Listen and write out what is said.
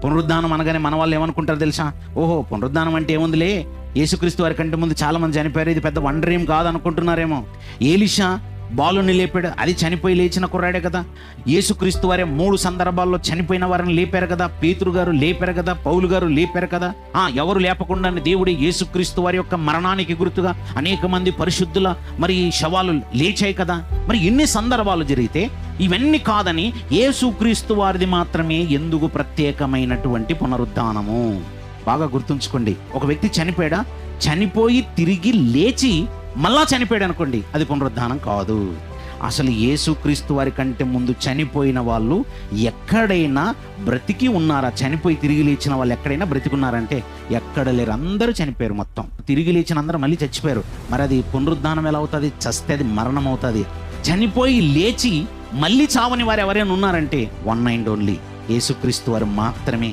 పునరుద్ధానం అనగానే మన వాళ్ళు ఏమనుకుంటారు తెలుసా? ఓహో, పునరుద్ధానం అంటే ఏముందిలే, యేసుక్రీస్తు వారి కంటే ముందు చాలా మంది చనిపోయారు, ఇది పెద్ద వండర్ ఏం కాదు అనుకుంటున్నారేమో. ఏలీషా బాలుని లేపాడు, అది చనిపోయి లేచిన కుర్రాడే కదా. యేసుక్రీస్తు వారే 3 సందర్భాల్లో చనిపోయిన వారిని లేపారు కదా. పేతురు గారు లేపారు కదా, పౌలు గారు లేపారు కదా. ఎవరు లేపకుండానే దేవుడి యేసుక్రీస్తు వారి యొక్క మరణానికి గుర్తుగా అనేక మంది పరిశుద్ధుల మరి శవాలు లేచాయి కదా. మరి ఎన్ని సందర్భాలు జరిగితే ఇవన్నీ కాదని యేసుక్రీస్తు వారిది మాత్రమే ఎందుకు ప్రత్యేకమైనటువంటి పునరుద్ధానము? బాగా గుర్తుంచుకోండి. ఒక వ్యక్తి చనిపోయాడా, చనిపోయి తిరిగి లేచి మళ్ళా చనిపోయాడు అనుకోండి, అది పునరుద్ధానం కాదు. అసలు యేసుక్రీస్తు వారి కంటే ముందు చనిపోయిన వాళ్ళు ఎక్కడైనా బ్రతికి ఉన్నారా? చనిపోయి తిరిగి లేచిన వాళ్ళు ఎక్కడైనా బ్రతికున్నారంటే ఎక్కడ లేరు, అందరూ చనిపోయారు. మొత్తం తిరిగి లేచిన అందరూ మళ్ళీ చచ్చిపోయారు. మరి అది పునరుద్ధానం ఎలా అవుతుంది? చస్తే అది మరణం అవుతుంది. చనిపోయి లేచి మళ్ళీ చావని వారు ఎవరైనా ఉన్నారంటే వన్ అండ్ ఓన్లీ యేసుక్రీస్తు వారు మాత్రమే.